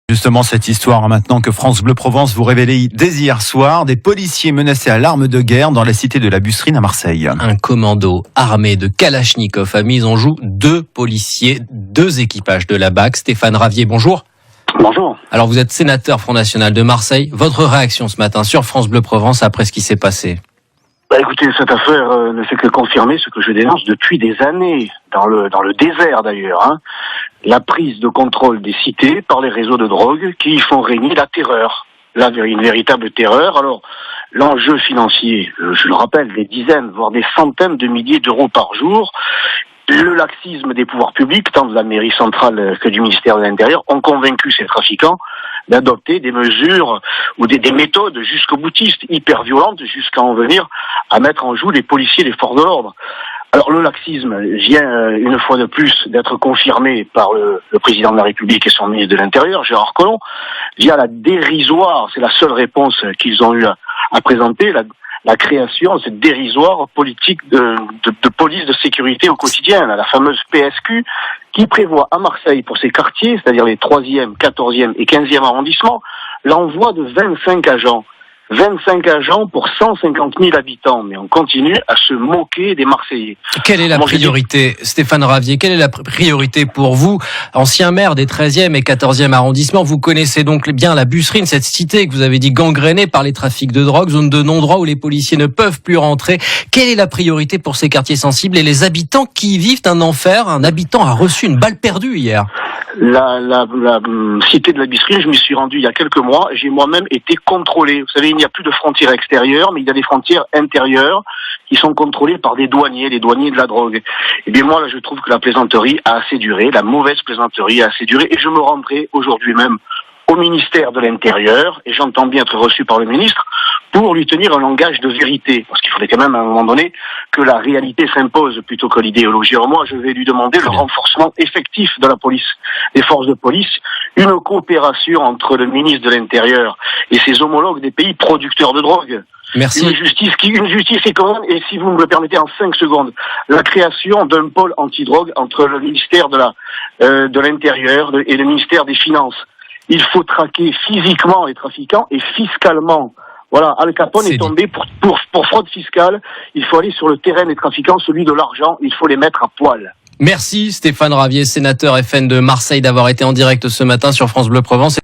Justement, cette histoire maintenant que France Bleu Provence vous révélait dès hier soir, des policiers menacés à l'arme de guerre dans la cité de la Busserine à Marseille. Un commando armé de Kalachnikov a mis en joue 2 policiers, 2 équipages de la BAC. Stéphane Ravier, bonjour. Bonjour. Alors vous êtes sénateur Front National de Marseille. Votre réaction ce matin sur France Bleu Provence après ce qui s'est passé? Écoutez, cette affaire ne fait que confirmer ce que je dénonce depuis des années, dans le désert d'ailleurs, la prise de contrôle des cités par les réseaux de drogue qui font régner la terreur, une véritable terreur. Alors, l'enjeu financier, je le rappelle, des dizaines, voire des centaines de milliers d'euros par jour. Le laxisme des pouvoirs publics, tant de la mairie centrale que du ministère de l'Intérieur, ont convaincu ces trafiquants d'adopter des mesures ou des méthodes jusqu'au boutiste, hyper violentes, jusqu'à en venir à mettre en joue les policiers, les forces de l'ordre. Alors le laxisme vient une fois de plus d'être confirmé par le président de la République et son ministre de l'Intérieur, Gérard Collomb, via la dérisoire, c'est la seule réponse qu'ils ont eu à présenter, la création de cette dérisoire politique de police de sécurité au quotidien, la fameuse PSQ, qui prévoit à Marseille, pour ses quartiers, c'est-à-dire les 3e, 14e et 15e arrondissements, l'envoi de 25 agents. 25 agents pour 150 000 habitants, mais on continue à se moquer des Marseillais. Quelle est la priorité, Stéphane Ravier, quelle est la priorité pour vous, ancien maire des 13e et 14e arrondissements? Vous connaissez donc bien la Busserine, cette cité que vous avez dit gangrénée par les trafics de drogue, zone de non-droit où les policiers ne peuvent plus rentrer. Quelle est la priorité pour ces quartiers sensibles et les habitants qui y vivent un enfer? Un habitant a reçu une balle perdue hier. La cité de la Busserine, je m'y suis rendu il y a quelques mois, j'ai moi-même été contrôlé. Vous savez, il n'y a plus de frontières extérieures, mais il y a des frontières intérieures qui sont contrôlées par des douaniers de la drogue. Et bien moi, là, je trouve que la plaisanterie a assez duré, la mauvaise plaisanterie a assez duré, et je me rendrai aujourd'hui même au ministère de l'Intérieur, et j'entends bien être reçu par le ministre, pour lui tenir un langage de vérité. Parce qu'il faudrait quand même, à un moment donné, que la réalité s'impose plutôt que l'idéologie. Alors moi, je vais lui demander le renforcement effectif de la police, des forces de police, une coopération entre le ministre de l'Intérieur et ses homologues des pays producteurs de drogue. Merci. Une justice économe, et si vous me le permettez en 5 secondes, la création d'un pôle antidrogue entre le ministère de l'Intérieur et le ministère des Finances. Il faut traquer physiquement les trafiquants et fiscalement. Voilà, Al Capone est tombé pour fraude fiscale. Il faut aller sur le terrain des trafiquants, celui de l'argent, il faut les mettre à poil. Merci Stéphane Ravier, sénateur FN de Marseille, d'avoir été en direct ce matin sur France Bleu Provence.